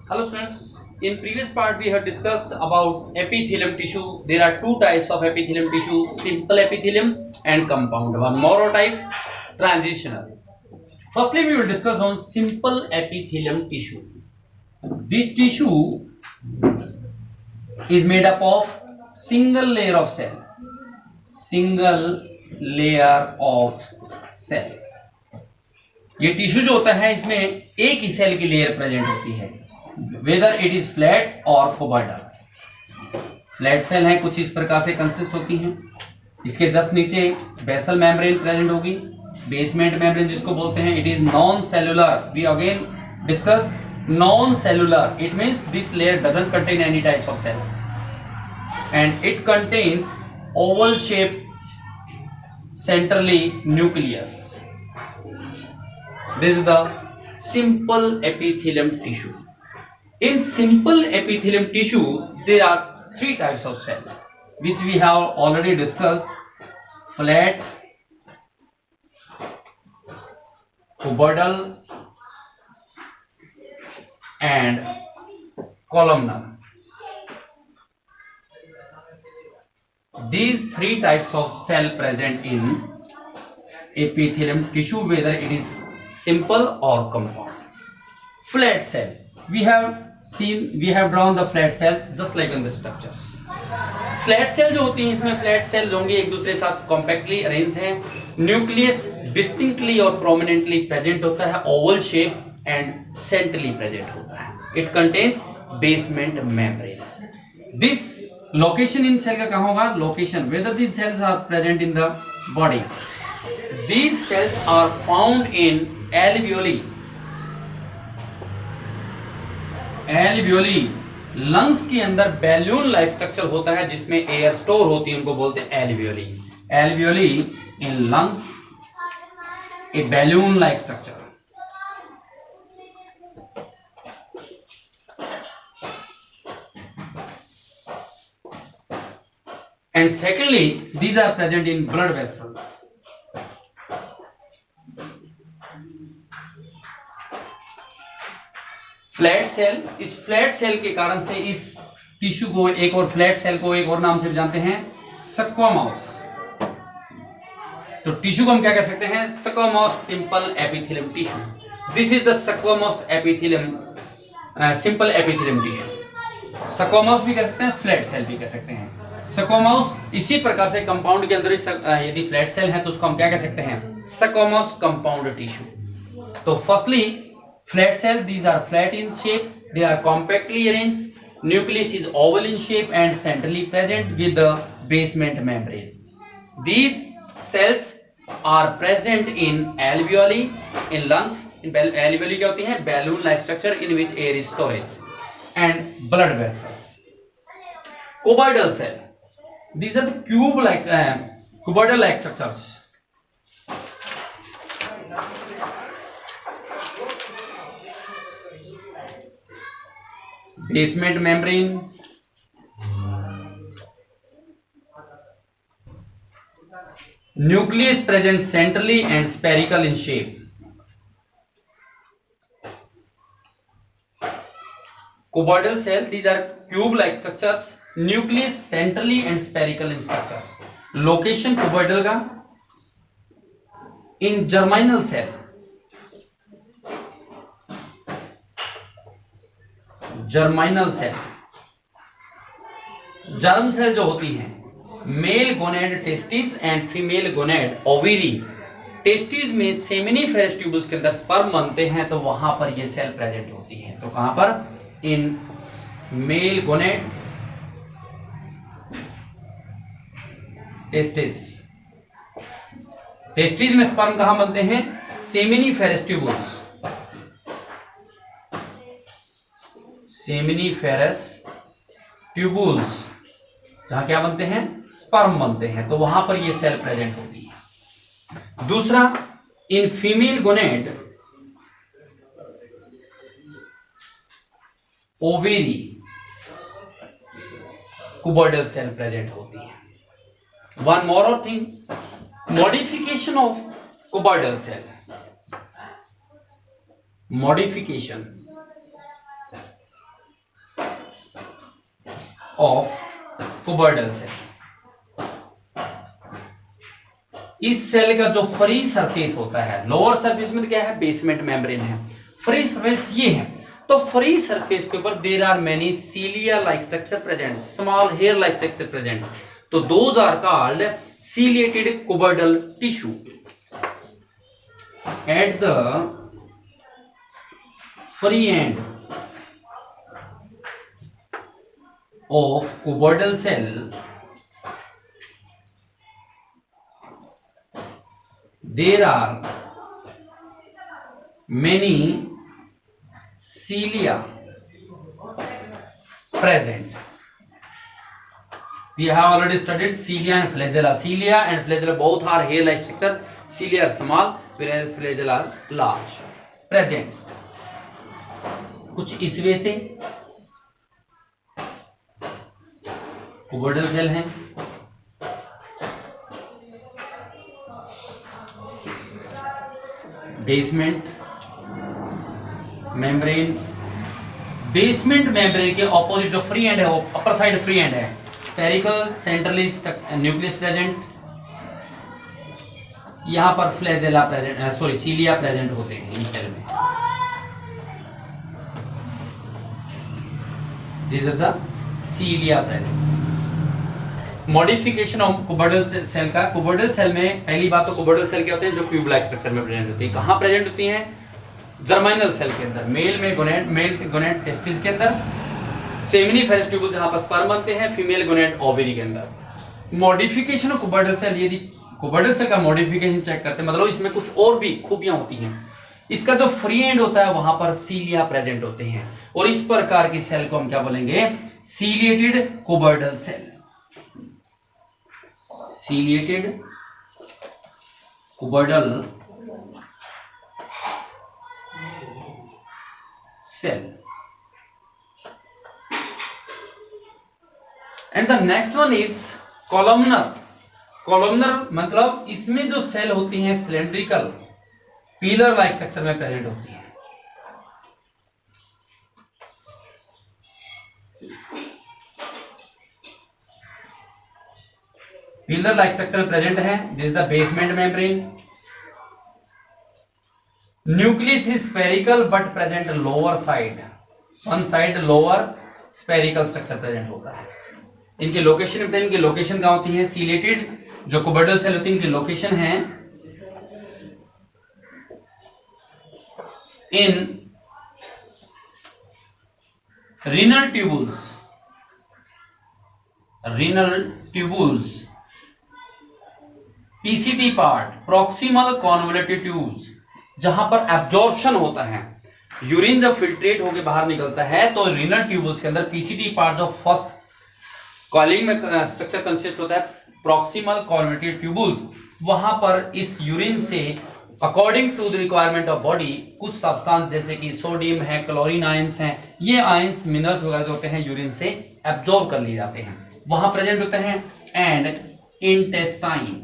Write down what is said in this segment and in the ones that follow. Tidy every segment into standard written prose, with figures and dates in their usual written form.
Hello students, in previous part we have discussed about epithelium tissue. There are two types of epithelium tissue, simple epithelium and compound. One more type, transitional. Firstly we will discuss on simple epithelium tissue. This tissue is made up of single layer of cell. Single layer of cell. ये tissue जो होता है इसमें एक ही cell की layer present होती है, whether it is flat और कोबाइडल। फ्लैट सेल है कुछ इस प्रकार से कंसिस्ट होती हैं। इसके जस्ट नीचे बेसल मेम्ब्रेन प्रेजेंट होगी, बेसमेंट मेम्ब्रेन जिसको बोलते हैं। It is non cellular, we again discuss non cellular, it means this layer doesn't contain any types of cell and it contains oval shape centrally nucleus. This is the simple epithelium tissue. In simple epithelium tissue, there are three types of cell, which we have already discussed: flat, cuboidal, and columnar. These three types of cell present in epithelium tissue, whether it is simple or compound. Flat cell, we have drawn the flat cell just like in the structures. Flat cell जो होती है, इसमें flat cell होंगे एक दूसरे के साथ compactly arranged हैं. Nucleus distinctly और prominently present होता है, oval shape and centrally present होता है. It contains basement membrane. This location in cell का कहाँ होगा? Location whether these cells are present in the body. These cells are found in alveoli. Alveoli lungs के अंदर balloon like structure होता है जिसमें एयर स्टोर होती है, उनको बोलते हैं alveoli. Alveoli in lungs A balloon like structure. And secondly, these are present in blood vessels. Flat cell, इस फ्लैट सेल के कारण से इस टिश्यू को एक और फ्लैट सेल को एक और नाम से भी जानते हैं, स्क्वामोस. तो टिश्यू को हम क्या कह सकते हैं? Squamous simple epithelium tissue. This is the squamous epithelium, simple epithelium tissue. Squamous भी कह सकते हैं, फ्लैट सेल भी कह सकते हैं. स्क्वामोस इसी प्रकार से कंपाउंड के अंदर यदि फ्लैट सेल है तो उसको हम क्या कह सकते हैं? Squamous compound tissue. तो firstly flat cell, these are flat in shape, they are compactly arranged, nucleus is oval in shape and centrally present with the basement membrane. These cells are present in alveoli in lungs. Alveoli क्या होती है? Balloon like structure in which air is storage and blood vessels. Cuboidal cell, these are the cube-like, cuboidal-like structures. Basement membrane, nucleus present centrally and spherical in shape. Cuboidal cell, these are cube-like structures. Nucleus centrally and spherical in structures. Location cuboidal का in germinal cell. Germinal cell, germ cell जो होती हैं, male gonad testis and female gonad ovary. Testis में seminiferous tubules के अंदर sperm बनते हैं, तो वहां पर ये सेल प्रेजेंट होती है. तो कहां पर? In male gonad testis. Testis में स्पर्म कहां बनते हैं? Seminiferous tubules. सेमिनिफेरस ट्यूबल्स जहां क्या बनते हैं? स्पर्म बनते हैं, तो वहां पर ये सेल प्रेजेंट होती है. दूसरा, in female gonad ovary cuboidal cell present होती है. One more thing, modification of cuboidal cell. Modification of cuboidal cell. इस सेल का जो फ्री सरफेस होता है, लोअर सरफेस में क्या है, बेसमेंट मेम्ब्रेन है, फ्री सरफेस ये है। तो फ्री सरफेस के ऊपर there are many cilia like structure present, small hair like structure present. तो those are called ciliated cuboidal tissue. At the free end of cuboidal cell there are many cilia present. We have already studied cilia and flagella. Cilia and flagella both are hair-like structure. Cilia are small, whereas flagella are large. Present. कुछ इस way से cuboidal cell हैं। Basement membrane, basement membrane के opposite जो free end है वो upper side free end है, spherical centrally nucleus present. यहां पर flagella present, sorry cilia present होते हैं इस सेल में। This is the cilia present. Modification of cuboidal cell का, कुबर्डल सेल में पहली बात तो कुबर्डल सेल क्या होते हैं, जो ट्यूब लाइक स्ट्रक्चर में प्रेजेंट होती है। कहां प्रेजेंट होती हैं, जर्मिनल सेल के अंदर, मेल में गोनेड, मेल गोनेड टेस्टिस के अंदर, सेमिनिफेरस ट्यूबुल जहां पर स्पर्म बनते हैं, फीमेल गोनेड ओवरी के अंदर। मॉडिफिकेशन ऑफ कुबर्डल सेल, यदि कुबर्डल सेल का मॉडिफिकेशन चेक करते हैं, मतलब इसमें कुछ और भी खूबियां होती हैं। इसका जो फ्री एंड होता है वहां पर सीलिया प्रेजेंट होते हैं, और इस प्रकार की सेल को हम क्या बोलेंगे, ciliated cuboidal cell. Ciliated cuboidal cell. And the next one is columnar. Columnar मतलब इसमें जो सेल होती हैं सिलेंड्रिकल पिलर लाइक स्ट्रक्चर में प्रेजेंट होती है। पिलर लाइक स्ट्रक्चर प्रेजेंट है। This is the basement membrane. Nucleus is spherical but present lower side, one side lower spherical structure present होता है। इनकी लोकेशन बताइए, इनकी लोकेशन कहां होती है, सीलेटेड जो कुबर्डल सेल होती है इनकी लोकेशन है in renal tubules, renal tubules, PCT part, proximal convoluted tubes, जहां पर एब्जॉर्प्शन होता है, यूरिन जब फिल्ट्रेट होकर बाहर निकलता है तो रीनल ट्यूबुल्स के अंदर पीसीटी पार्ट जो फर्स्ट कॉलिंग में स्ट्रक्चर कंसिस्ट होता है, प्रॉक्सिमल कॉन्वोल्यूटेड ट्यूबुल्स, वहां पर इस यूरिन से according to the requirement of body कुछ सब्सटेंस जैसे कि सोडियम है, क्लोरीन आयंस हैं, ये आयंस मिनरल्स वगैरह जो होते हैं यूरिन से एब्जॉर्ब कर लिए जाते हैं, वहां प्रेजेंट होते हैं। एंड इंटेस्टाइन,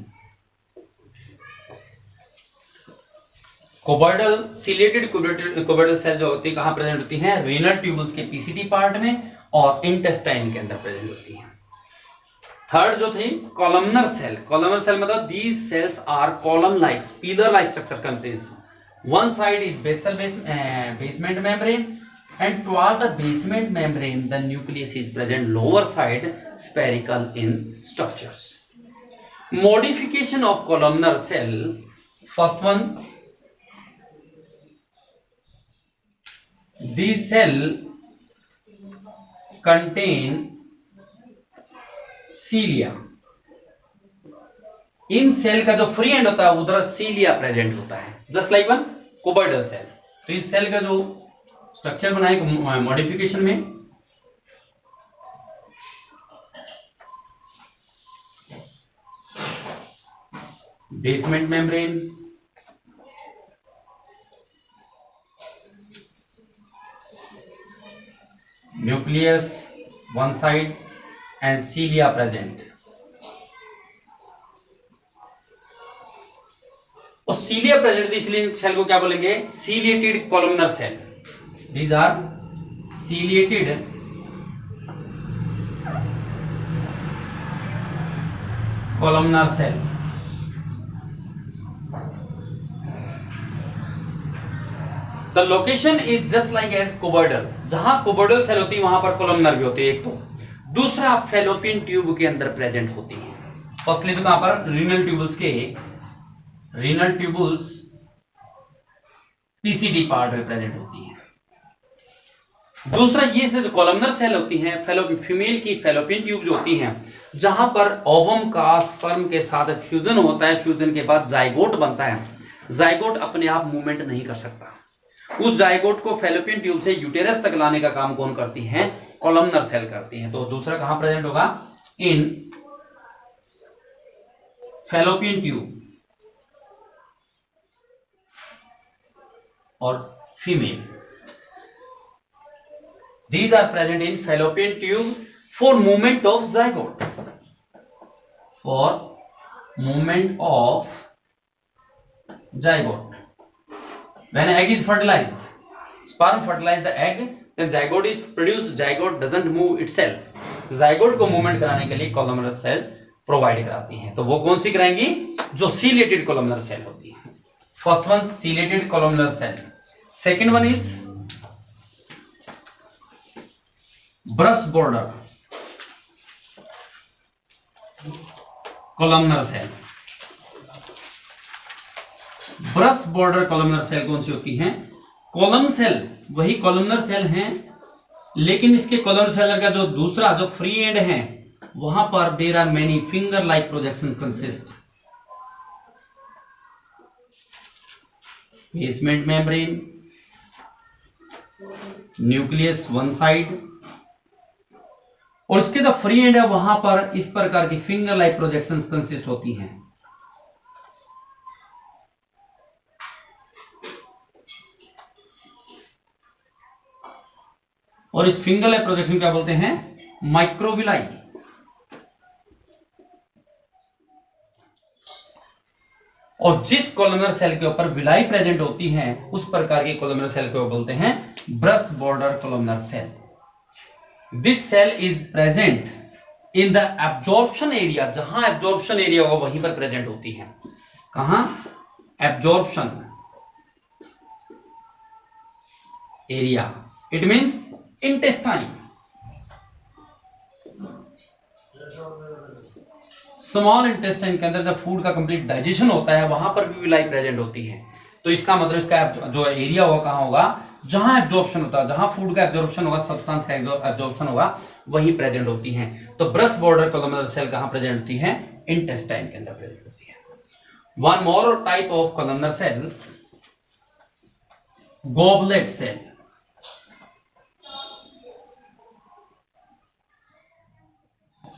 कुबर्डल सीलेटेड कुबर्डल सेल जो होती है कहां प्रेजेंट होती है, रीनल ट्यूबुल्स के पीसीटी पार्ट में और इंटेस्टाइन के अंदर प्रेजेंट होती है। थर्ड जो थी कॉलमनर सेल। कॉलमनर सेल मतलब these cells are column like, pillar like structure consist. One side is basement membrane and toward the basement membrane the nucleus is present lower side spherical in structures. Modification of columnar cell, first one, these cell contain cilia। इन cell का जो free and होता है उधर सीलिया present होता है, just like one कुबर्डल cell. तो इस सेल का जो स्ट्रक्चर बना है मॉडिफिकेशन में, basement membrane, nucleus one side and cilia present। और cilia present इसलिए सेल को क्या बोलेंगे, ciliated columnar cell। These are ciliated columnar cell. The location is just like as cuboidal. जहां cuboidal सेल होती है वहां पर columnar भी होती है एक तो, दूसरा फेलोपियन ट्यूब के अंदर प्रेजेंट होती है. फर्स्टली तो यहां पर रीनल ट्यूबुल्स पीसीडी पार्ट में प्रेजेंट होती है. दूसरा ये से जो कॉलमनर सेल होती हैं, फीमेल की फेलोपियन ट्यूब जो होती हैं, जहां पर ओवम का स्पर्म के साथ फ्यूजन होता है, फ्यूजन के बाद जाइगोट बनता है. जाइगोट अपने आप मूवमेंट नहीं कर सकता. उस जाइगोट को फेलोपियन ट्यूब से यूटेरस तक लाने का काम कौन करती है? कॉलमनर सेल करती हैं. तो दूसरा कहां प्रेजेंट होगा? इन फेलोपियन ट्यूब और female. These are present in fallopian tube for movement of zygote. For movement of zygote. When egg is fertilized, sperm fertilize the egg, then zygote is produced. Zygote doesn't move itself. Zygote को movement कराने के लिए columnar cell provide कराती है. तो वो कौन सी कराएंगी? जो सीलेटेड कॉलमनर सेल होती है. First one ciliated columnar cell. Second one is brush border columnar cell. Brush border columnar cell कौन सी होती हैं? कॉलम सेल वही कॉलमनर सेल हैं, लेकिन इसके कॉलमनर सेल का जो दूसरा जो फ्री एंड है वहां पर there are many finger like projection consist. Basement membrane, nucleus one side, और इसके जो फ्री एंड है वहां पर इस प्रकार की फिंगर लाइक प्रोजेक्शंस कंसिस्ट होती हैं. और इस फिंगर लाइक प्रोजेक्शन क्या बोलते हैं? माइक्रोविलाई. और जिस कॉलमनर सेल के ऊपर विलाई प्रेजेंट होती है उस प्रकार की कॉलमनर सेल को बोलते हैं brush border columnar cell. This cell is present in the absorption area. जहां absorption area होगा वहीं पर प्रेजेंट होती है. कहां? Absorption area. It means intestine. Small intestine के अंदर जब फूड का कंप्लीट डाइजेशन होता है वहां पर भी विलाई प्रेजेंट होती है. तो इसका मतलब इसका जो एरिया होगा कहां होगा? जहां एब्जॉर्प्शन होता है, जहां फूड का एब्जॉर्प्शन होगा, सब्सटेंस का एब्जॉर्प्शन होगा, वही प्रेजेंट होती हैं. तो ब्रश बॉर्डर कॉलमनर सेल कहां प्रेजेंट होती है? इंटेस्टाइन के अंदर प्रेजेंट होती है. One more type of columnar cell, goblet cell.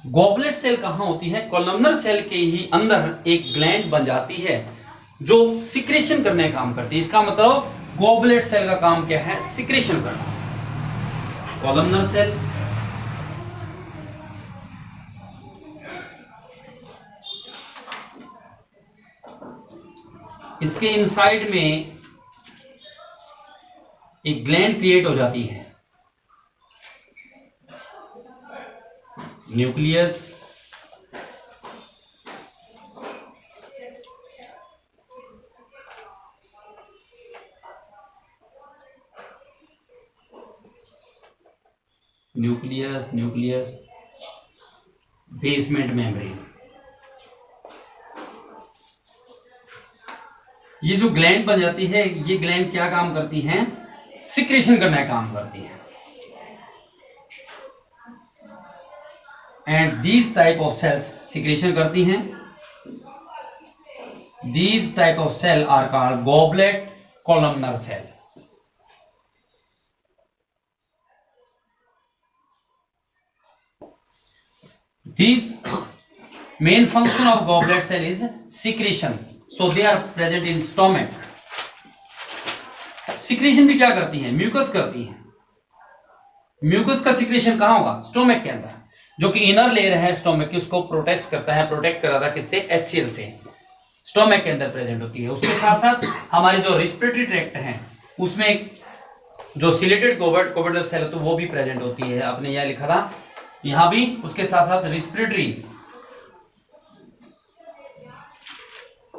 Goblet cell कहां होती है? कॉलमनर सेल के ही अंदर एक ग्लैंड बन जाती है जो सिक्रेशन करने का काम करती है. इसका मतलब गॉबलेट सेल का काम क्या है? सिक्रेशन करना. कॉलमनर सेल इसके इनसाइड में एक ग्लैंड क्रिएट हो जाती है, न्यूक्लियस, बेसमेंट मेम्ब्रेन. ये जो ग्लैंड बन जाती है, ये ग्लैंड क्या काम करती हैं? सिक्रेशन करने का काम करती है. And these type of cells secretion करती हैं. These type of cell are called goblet columnar cell. These main function of goblet cell is secretion. So they are present in stomach. Secretion भी क्या करती है? म्यूकस करती है. Mucus का secretion कहां होगा? स्टोमक के अंदर, जो कि इनर लेयर है स्टोमक की, उसको प्रोटेक्ट करता है किससे? HCl से. स्टोमक के अंदर प्रेजेंट होती है. उसके साथ साथ हमारे जो रिस्पिरेटरी ट्रैक्ट है उसमें जो सिलेटेड कोबर्डल सेल तो वो भी प्रेजेंट होती है. आपने यह लिखा था यहां भी. उसके साथ साथ रिस्पिरेटरी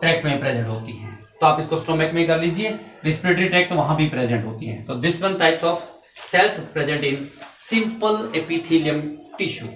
ट्रैक्ट में प्रेजेंट होती हैं। तो आप इसको स्टोमक में कर लीजिए, रिस्पिरेटरी ट्रैक्ट वहां भी प्रेजेंट होती हैं। तो this one types of cells present in simple epithelium tissue.